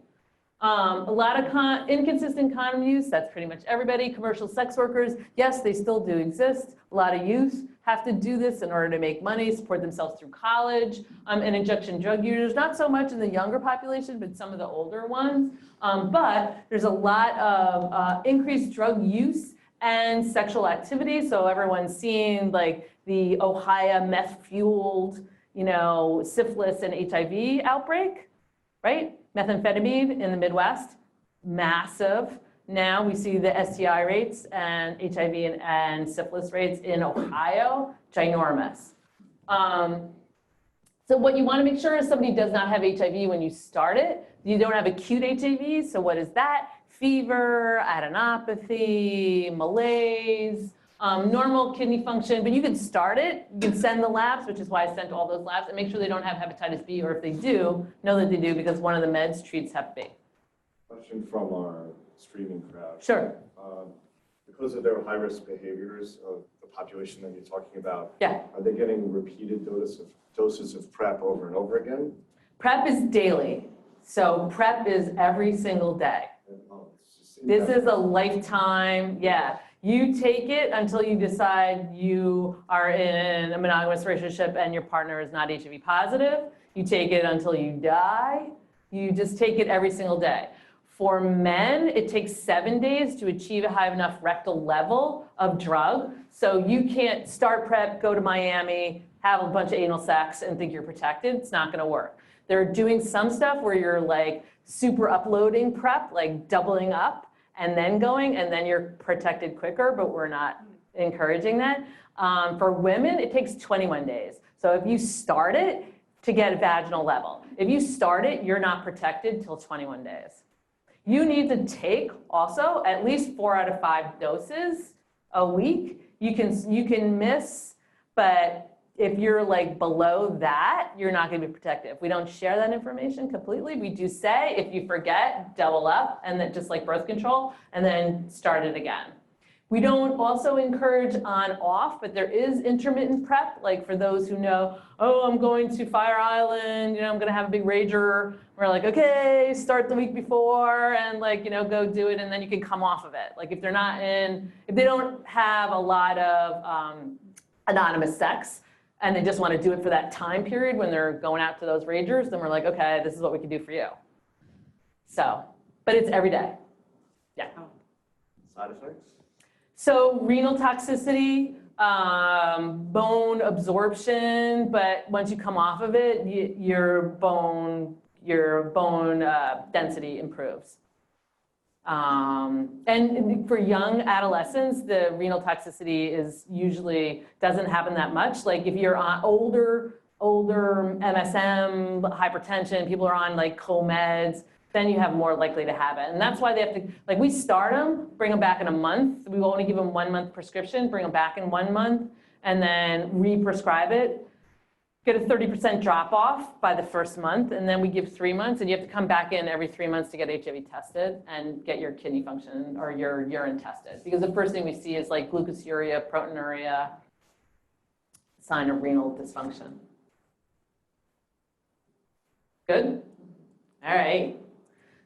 A lot of inconsistent condom use, that's pretty much everybody. Commercial sex workers, yes, they still do exist. A lot of youth have to do this in order to make money, support themselves through college. And injection drug users, not so much in the younger population, but some of the older ones. But there's a lot of increased drug use and sexual activity. So everyone's seeing like the Ohio meth-fueled, syphilis and HIV outbreak, right? Methamphetamine in the Midwest, massive. Now we see the STI rates and HIV and syphilis rates in Ohio, ginormous. So what you want to make sure is somebody does not have HIV when you start it. You don't have acute HIV, so what is that? Fever, adenopathy, malaise, normal kidney function, but you can start it. You can send the labs, which is why I sent all those labs, and make sure they don't have hepatitis B, or if they do, know that they do, because one of the meds treats Hep B. Question from our streaming crowd. Sure. Because of their high-risk behaviors of the population that you're talking about, Yeah. are they getting repeated doses of PrEP over and over again? PrEP is daily. So PrEP is every single day. This is a lifetime, yeah. You take it until you decide you are in a monogamous relationship and your partner is not HIV positive. You take it until you die. You just take it every single day. For men, it takes 7 days to achieve a high enough rectal level of drug. So you can't start PrEP, go to Miami, have a bunch of anal sex and think you're protected. It's not gonna work. They're doing some stuff where you're like super uploading PrEP, like doubling up and then going, and then you're protected quicker, but we're not encouraging that. For women, it takes 21 days. So if you start it to get a vaginal level, if you start it, you're not protected till 21 days. You need to take also at least 4 out of 5 doses a week. You can miss, but if you're like below that, you're not gonna be protected. We don't share that information completely. We do say, if you forget, double up, and then just like birth control, and then start it again. We don't also encourage on-off, but there is intermittent PrEP, like for those who know, oh, I'm going to Fire Island, I'm gonna have a big rager. We're like, okay, start the week before and like, go do it, and then you can come off of it. Like if they don't have a lot of anonymous sex, and they just wanna do it for that time period when they're going out to those ragers, then we're like, okay, this is what we can do for you. So, but it's every day. Yeah. Side effects? So renal toxicity, bone absorption, but once you come off of it, your bone density improves. And for young adolescents, the renal toxicity doesn't happen that much. Like if you're on older MSM, hypertension, people are on like co-meds, then you have more likely to have it. And that's why they have to, like we start them, bring them back in a month. We only give them 1 month prescription, bring them back in 1 month, and then re-prescribe it. Get a 30% drop off by the first month, and then we give 3 months, and you have to come back in every 3 months to get HIV tested and get your kidney function or your urine tested. Because the first thing we see is like glucosuria, proteinuria, sign of renal dysfunction. Good? All right.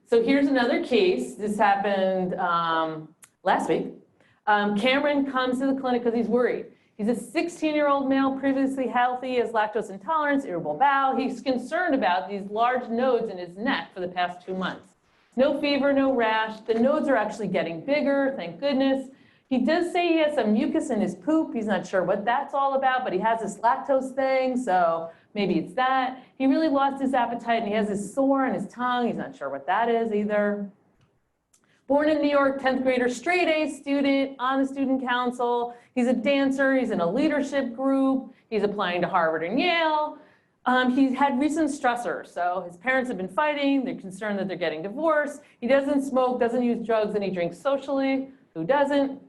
So here's another case. This happened last week. Cameron comes to the clinic because he's worried. He's a 16-year-old male, previously healthy, has lactose intolerance, irritable bowel. He's concerned about these large nodes in his neck for the past 2 months. No fever, no rash. The nodes are actually getting bigger, thank goodness. He does say he has some mucus in his poop. He's not sure what that's all about, but he has this lactose thing, so maybe it's that. He really lost his appetite, and he has this sore on his tongue. He's not sure what that is either. Born in New York, 10th grader, straight A student, on the student council. He's a dancer. He's in a leadership group. He's applying to Harvard and Yale. He's had recent stressors. So his parents have been fighting. They're concerned that they're getting divorced. He doesn't smoke, doesn't use drugs, and he drinks socially. Who doesn't?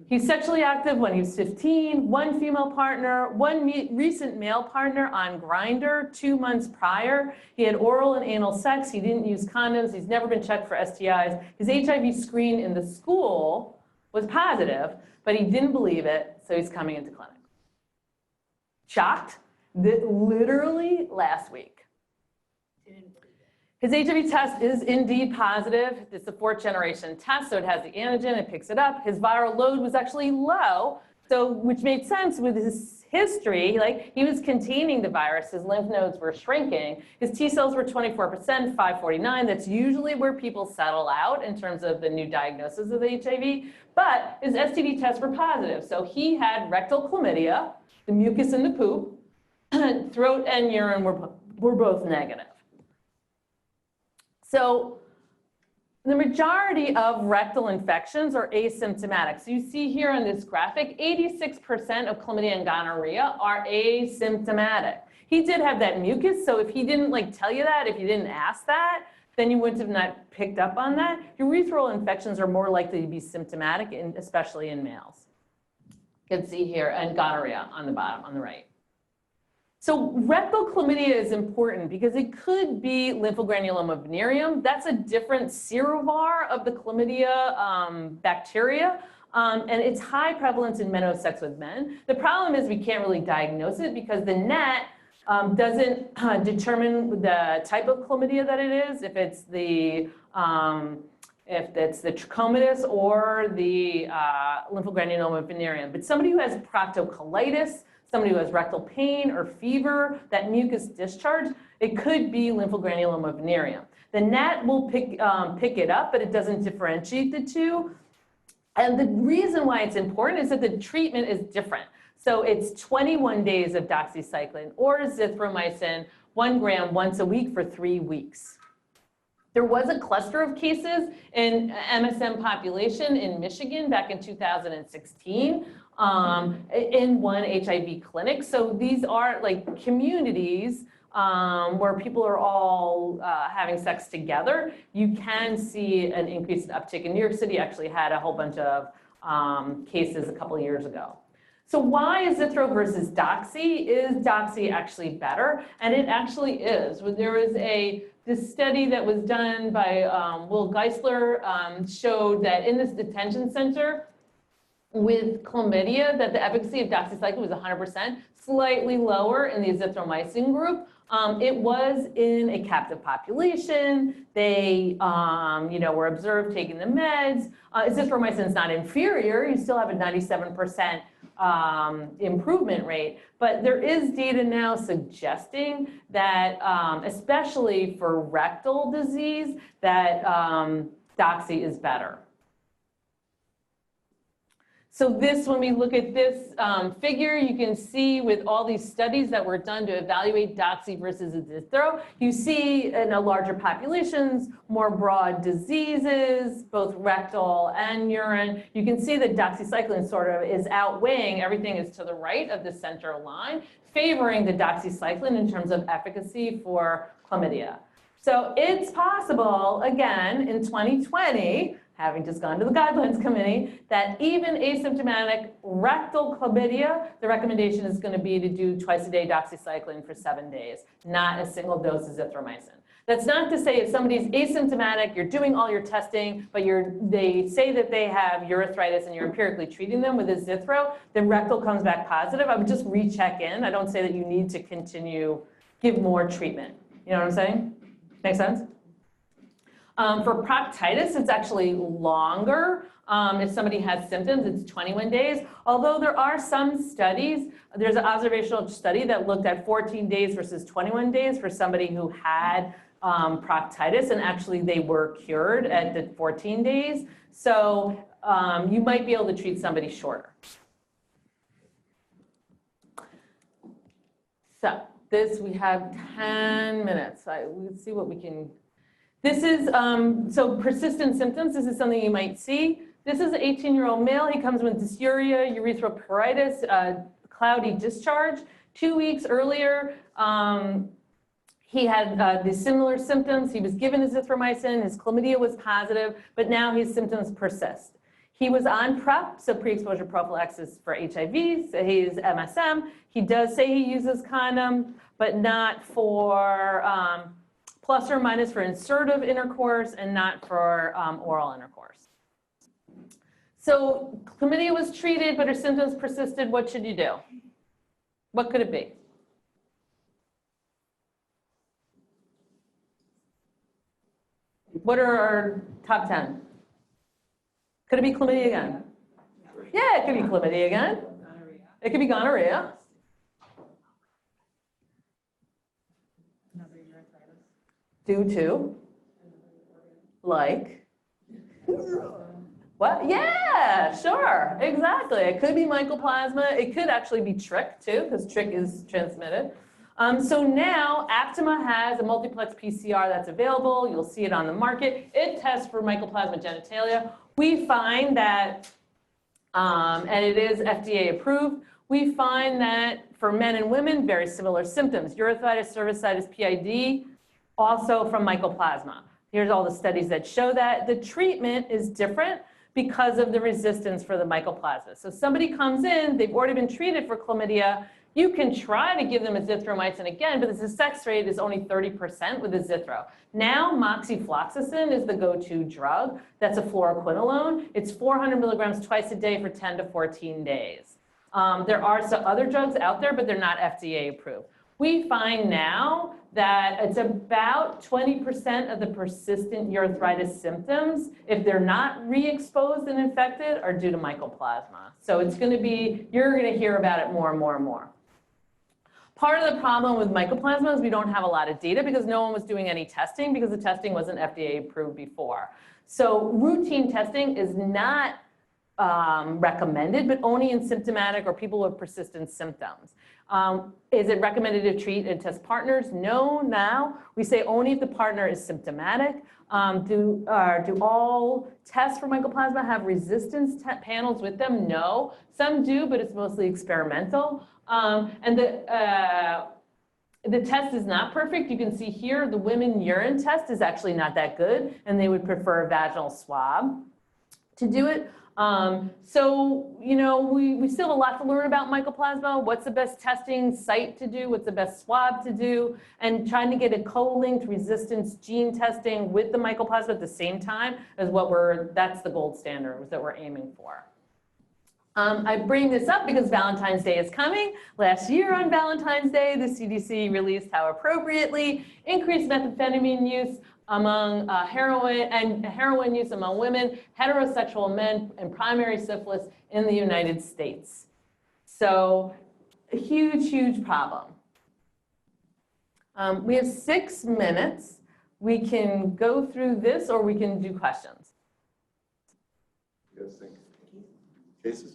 He's sexually active when he was 15, 1 female partner, 1 recent male partner on Grindr 2 months prior. He had oral and anal sex. He didn't use condoms. He's never been checked for STIs. His HIV screen in the school was positive, but he didn't believe it, so he's coming into clinic. Shocked? Literally last week. His HIV test is indeed positive. It's a 4th generation test, so it has the antigen, it picks it up. His viral load was actually low, which made sense with his history. Like he was containing the virus, his lymph nodes were shrinking. His T cells were 24%, 549. That's usually where people settle out in terms of the new diagnosis of HIV, but his STD tests were positive. So he had rectal chlamydia, the mucus in the poop, throat and urine were both negative. So the majority of rectal infections are asymptomatic. So you see here on this graphic, 86% of chlamydia and gonorrhea are asymptomatic. He did have that mucus, so if he didn't tell you that, if you didn't ask that, then you wouldn't have not picked up on that. Urethral infections are more likely to be symptomatic, especially in males. You can see here, and gonorrhea on the bottom, on the right. So rectal chlamydia is important because it could be lymphogranuloma venereum. That's a different serovar of the chlamydia bacteria, and it's high prevalence in men who have sex with men. The problem is we can't really diagnose it because the net doesn't determine the type of chlamydia that it is, if it's the trachomatis or the lymphogranuloma venereum. But somebody who has proctocolitis, somebody who has rectal pain or fever, that mucus discharge, it could be lymphogranuloma venereum. The NAT will pick it up, but it doesn't differentiate the two. And the reason why it's important is that the treatment is different. So it's 21 days of doxycycline or azithromycin, 1 gram once a week for 3 weeks. There was a cluster of cases in MSM population in Michigan back in 2016 in one HIV clinic. So these are like communities where people are all having sex together. You can see an increased uptick. In New York City actually had a whole bunch of cases a couple of years ago. So why azithro versus doxy? Is doxy actually better? And it actually is. There was this study that was done by Will Geisler showed that in this detention center with chlamydia, that the efficacy of doxycycline was 100%, slightly lower in the azithromycin group. It was in a captive population. They, were observed taking the meds. Azithromycin is not inferior. You still have a 97% improvement rate, but there is data now suggesting that, especially for rectal disease, that doxy is better. So when we look at this figure, you can see with all these studies that were done to evaluate doxy versus azithro, you see in a larger populations, more broad diseases, both rectal and urine. You can see that doxycycline sort of is outweighing, everything is to the right of the center line, favoring the doxycycline in terms of efficacy for chlamydia. So it's possible, again, in 2020, having just gone to the guidelines committee, that even asymptomatic rectal chlamydia, the recommendation is going to be to do twice-a-day doxycycline for 7 days, not a single dose of azithromycin. That's not to say if somebody's asymptomatic, you're doing all your testing, but they say that they have urethritis and you're empirically treating them with azithro, then rectal comes back positive, I would just recheck in. I don't say that you need to give more treatment. You know what I'm saying? Make sense? For proctitis, it's actually longer. If somebody has symptoms, it's 21 days. Although there are some studies, there's an observational study that looked at 14 days versus 21 days for somebody who had proctitis, and actually they were cured at the 14 days. So you might be able to treat somebody shorter. So we have 10 minutes. Let's see what we can. This is, so persistent symptoms, this is something you might see. This is an 18-year-old male. He comes with dysuria, urethritis, cloudy discharge. 2 weeks earlier, he had these similar symptoms. He was given azithromycin, his chlamydia was positive, but now his symptoms persist. He was on PrEP, so pre-exposure prophylaxis for HIV, so he's MSM. He does say he uses condom, but not for, plus or minus for insertive intercourse and not for oral intercourse. So chlamydia was treated, but her symptoms persisted. What should you do? What could it be? What are our top 10? Could it be chlamydia again? Yeah, it could be chlamydia again. It could be gonorrhea. Due to, like, what? Yeah, sure, exactly. It could be mycoplasma. It could actually be trich too, because trich is transmitted. So now Aptima has a multiplex PCR that's available. You'll see it on the market. It tests for mycoplasma genitalia. We find that, and it is FDA approved, we find that for men and women, very similar symptoms. Urethritis, cervicitis, PID, also from mycoplasma. Here's all the studies that show that. The treatment is different because of the resistance for the mycoplasma. So somebody comes in, they've already been treated for chlamydia. You can try to give them azithromycin again, but the success rate is only 30% with azithro. Now moxifloxacin is the go-to drug. That's a fluoroquinolone. It's 400 milligrams twice a day for 10 to 14 days. There are some other drugs out there, but they're not FDA approved. We find now that it's about 20% of the persistent urethritis symptoms, if they're not re-exposed and infected, are due to mycoplasma. So it's going to be, you're going to hear about it more and more and more. Part of the problem with mycoplasma is we don't have a lot of data because no one was doing any testing because the testing wasn't FDA approved before. So routine testing is not recommended, but only in symptomatic or people with persistent symptoms. Is it recommended to treat and test partners? No, now. We say only if the partner is symptomatic. Do all tests for mycoplasma have resistance panels with them? No. Some do, but it's mostly experimental. And the test is not perfect. You can see here the women urine test is actually not that good, and they would prefer a vaginal swab to do it. So, you know, we still have a lot to learn about mycoplasma. What's the best testing site to do? What's the best swab to do? And trying to get a co-linked resistance gene testing with the mycoplasma at the same time is that's the gold standard that we're aiming for. I bring this up because Valentine's Day is coming. Last year on Valentine's Day, the CDC released how appropriately increased methamphetamine use among heroin use among women, heterosexual men, and primary syphilis in the United States. So a huge, huge problem. We have 6 minutes. We can go through this or we can do questions. You guys think? Cases?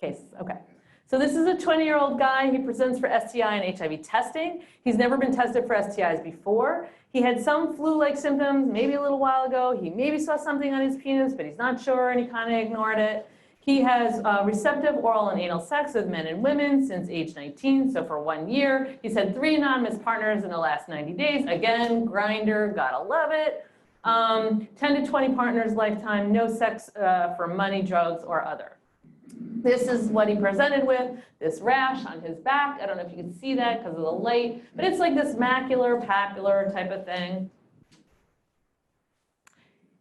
Cases, okay. So this is a 20-year-old guy. He presents for STI and HIV testing. He's never been tested for STIs before. He had some flu-like symptoms maybe a little while ago. He maybe saw something on his penis, but he's not sure, and he kind of ignored it. He has receptive oral and anal sex with men and women since age 19, so for 1 year. He's had 3 anonymous partners in the last 90 days. Again, grinder, gotta love it. 10 to 20 partners lifetime, no sex for money, drugs, or other. This is what he presented with, this rash on his back. I don't know if you can see that because of the light, but it's like this macular, papular type of thing.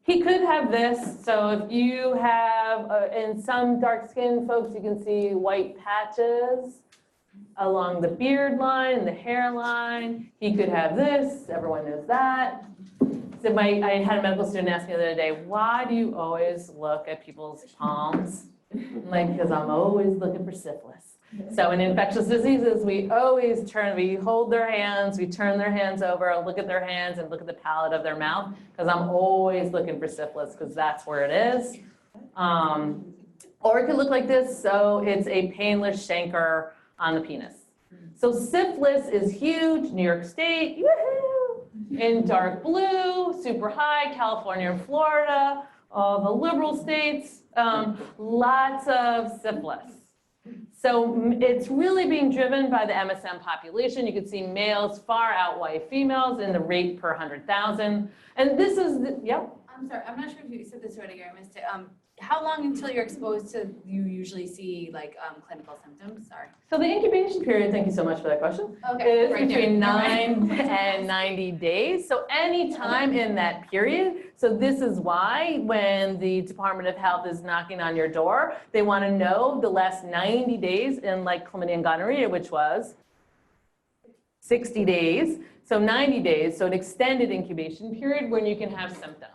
He could have this. So if you have, in some dark-skinned folks, you can see white patches along the beard line and the hairline. He could have this. Everyone knows that. So I had a medical student ask me the other day, why do you always look at people's palms? Like, because I'm always looking for syphilis. So in infectious diseases, we hold their hands, we turn their hands over, look at their hands, and look at the palate of their mouth, because I'm always looking for syphilis, because that's where it is. Or it could look like this, so it's a painless chancre on the penis. So syphilis is huge, New York State, woohoo! In dark blue, super high, California and Florida, all the liberal states. Lots of syphilis. So it's really being driven by the MSM population. You can see males far outweigh females in the rate per 100,000. And this is, yep. I'm sorry, I'm not sure if you said this already, I missed it. How long until you're exposed to, you usually see like clinical symptoms? Sorry. So the incubation period, thank you so much for that question, Okay, is right between there. 9 and 90 days. So any time in that period. So this is why when the Department of Health is knocking on your door, they want to know the last 90 days in like chlamydia and gonorrhea, which was 60 days. So 90 days, so an extended incubation period when you can have symptoms.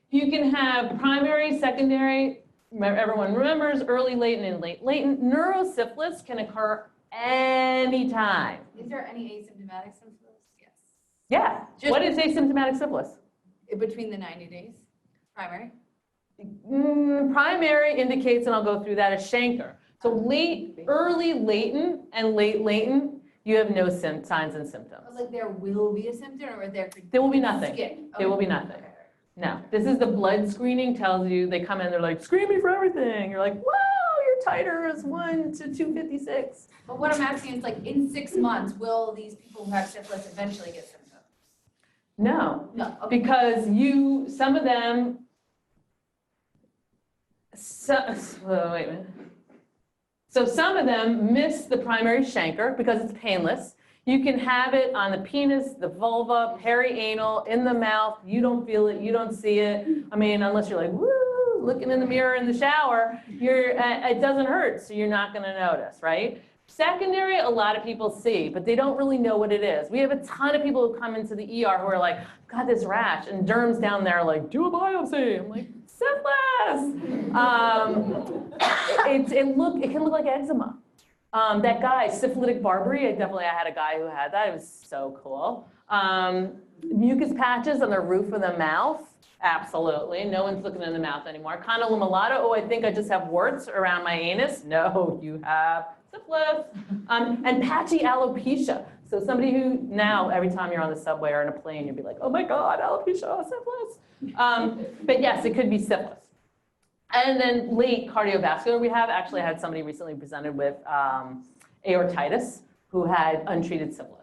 You can have primary, secondary, everyone remembers early latent and late latent. Neurosyphilis can occur anytime. Is there any asymptomatic symptoms? Yes. Yeah. What is asymptomatic syphilis? Between the 90 days, primary? Primary indicates, and I'll go through that, a chancre. So early latent and late latent, you have no signs and symptoms. But like there will be a symptom or there could There will be nothing. Skin. There will be nothing. No, this is the blood screening tells you, they come in, they're like, screen me for everything. You're like, whoa, your titer is 1 to 256. But what I'm asking is like in 6 months, will these people who have syphilis eventually get symptoms? No, No. Okay. because some of them, wait a minute. So some of them miss the primary chancre because it's painless. You can have it on the penis, the vulva, perianal, in the mouth. You don't feel it, you don't see it. I mean, unless you're like, woo, looking in the mirror in the shower, it doesn't hurt, so you're not gonna notice, right? Secondary, a lot of people see, but they don't really know what it is. We have a ton of people who come into the ER who are like, got this rash, and derms down there are like, do a biopsy. I'm like, syphilis. It can look like eczema. That guy, syphilitic Barbary, I had a guy who had that. It was so cool. Mucus patches on the roof of the mouth. Absolutely. No one's looking in the mouth anymore. Condyloma lata. Oh, I think I just have warts around my anus. No, you have syphilis. And patchy alopecia. So somebody who now, every time you're on the subway or in a plane, you'll be like, oh my God, alopecia, syphilis. But yes, it could be syphilis. And then late cardiovascular, we have actually had somebody recently presented with aortitis who had untreated syphilis.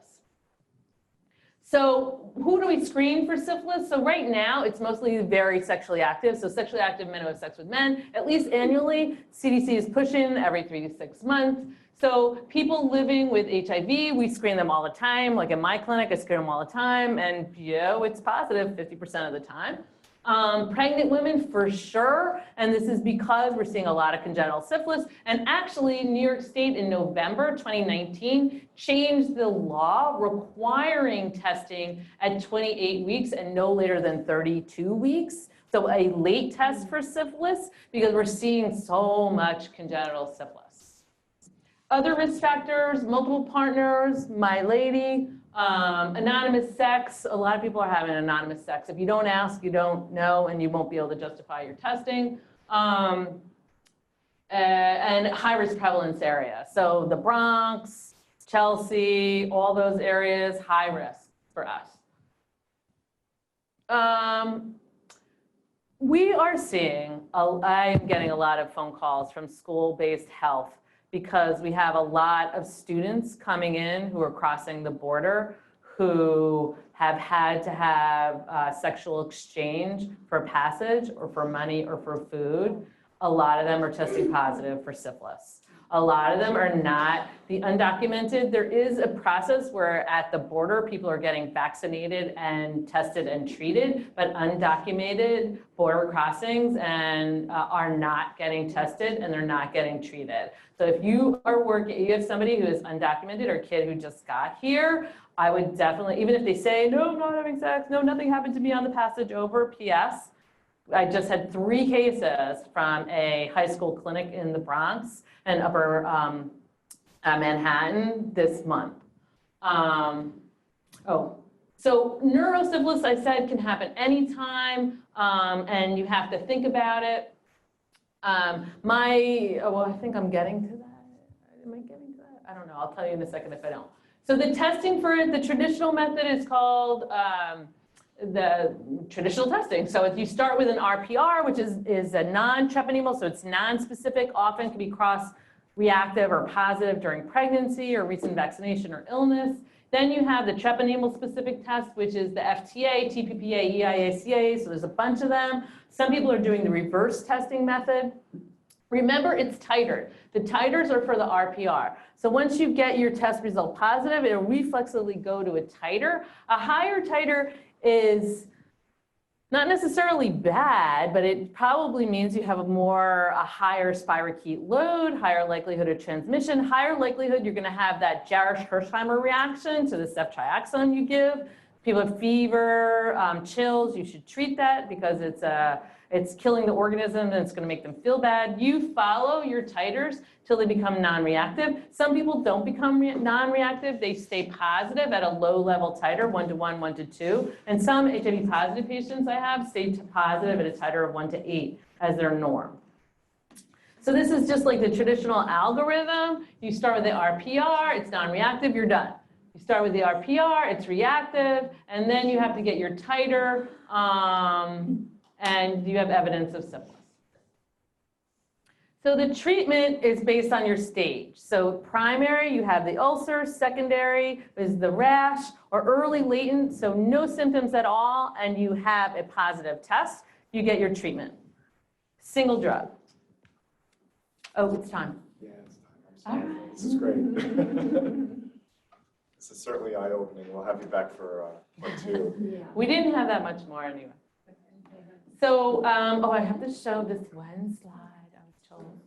So who do we screen for syphilis? So right now, it's mostly very sexually active. So sexually active men who have sex with men, at least annually. CDC is pushing every 3 to 6 months. So people living with HIV, we screen them all the time. Like in my clinic, I screen them all the time. And it's positive 50% of the time. Pregnant women for sure, and this is because we're seeing a lot of congenital syphilis. And actually, New York State in November 2019 changed the law requiring testing at 28 weeks and no later than 32 weeks. So a late test for syphilis because we're seeing so much congenital syphilis. Other risk factors, multiple partners, my lady, anonymous sex. A lot of people are having anonymous sex. If you don't ask, you don't know, and you won't be able to justify your testing. And high-risk prevalence area. So the Bronx, Chelsea, all those areas, high risk for us. We are seeing, I'm getting a lot of phone calls from school-based health because we have a lot of students coming in who are crossing the border who have had to have sexual exchange for passage or for money or for food. A lot of them are testing positive for syphilis. A lot of them are not. The undocumented, there is a process where at the border, people are getting vaccinated and tested and treated, but undocumented border crossings and are not getting tested and they're not getting treated. So if you are working, you have somebody who is undocumented or a kid who just got here, I would definitely, even if they say, no, I'm not having sex, no, nothing happened to me on the passage over, P.S. I just had 3 cases from a high school clinic in the Bronx and upper Manhattan this month. So neurosyphilis, I said, can happen anytime, and you have to think about it. I think I'm getting to that. Am I getting to that? I don't know. I'll tell you in a second if I don't. So the testing for it, the traditional method is called the traditional testing. So if you start with an RPR, which is a non-treponemal, so it's non-specific, often can be cross-reactive or positive during pregnancy or recent vaccination or illness. Then you have the treponemal specific test, which is the FTA, TPPA, EIACA, so there's a bunch of them. Some people are doing the reverse testing method. Remember, it's titered. The titers are for the RPR. So once you get your test result positive, it'll reflexively go to a titer. A higher titer is not necessarily bad, but it probably means you have a higher spirochete load, higher likelihood of transmission, higher likelihood you're gonna have that Jarisch-Hersheimer reaction to the ceftriaxone you give. People have fever, chills, you should treat that because it's killing the organism and it's gonna make them feel bad. You follow your titers till they become non-reactive. Some people don't become non-reactive. They stay positive at a low level titer, 1 to 1, 1 to 2. And some HIV positive patients I have stay positive at a titer of 1 to 8 as their norm. So this is just like the traditional algorithm. You start with the RPR, it's non-reactive, you're done. You start with the RPR, it's reactive, and then you have to get your titer, and you have evidence of syphilis. So the treatment is based on your stage. So primary, you have the ulcer. Secondary is the rash, or early latent, so no symptoms at all, and you have a positive test. You get your treatment. Single drug. Oh, it's time. Yeah, it's time. I'm sorry. This is great. This is certainly eye-opening. We'll have you back for part 2. We didn't have that much more anyway. So, I have to show this one slide. I was told.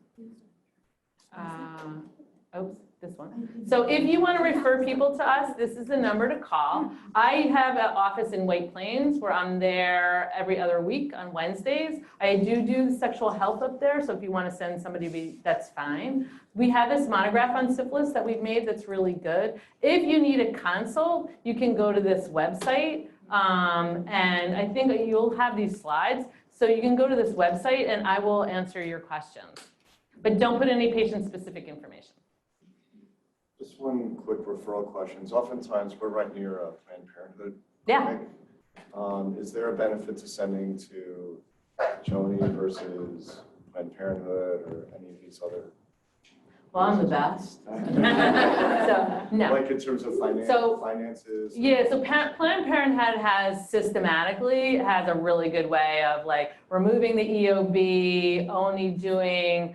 this one. So if you want to refer people to us, this is the number to call. I have an office in White Plains where I'm there every other week on Wednesdays. I do sexual health up there, so if you want to send somebody, that's fine. We have this monograph on syphilis that we've made that's really good. If you need a consult, you can go to this website, and I think you'll have these slides. So you can go to this website and I will answer your questions. But don't put any patient-specific information. Just one quick referral question. Oftentimes, we're right near a Planned Parenthood Yeah. clinic. Is there a benefit to sending to Joni versus Planned Parenthood or any of these other? Well, I'm the best. So, no. Like in terms of finances? Yeah, so Planned Parenthood has systematically has a really good way of like removing the EOB, only doing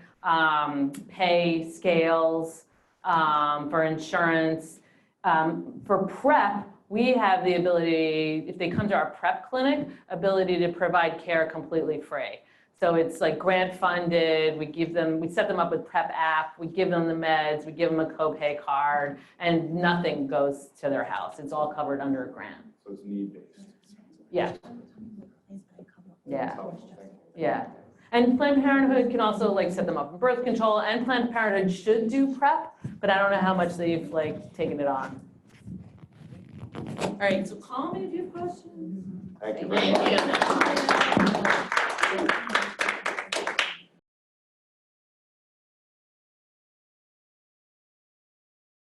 pay scales for insurance. For PrEP, we have the ability, if they come to our PrEP clinic, ability to provide care completely free. So it's like grant funded, we set them up with PrEP app, we give them the meds, we give them a copay card, and nothing goes to their house. It's all covered under a grant. So it's need-based. Yeah. Yeah. Thank you. Yeah. And Planned Parenthood can also like set them up in birth control, and Planned Parenthood should do PrEP, but I don't know how much they've like taken it on. All right, so call me if you have questions. Thank you very much. Thank you.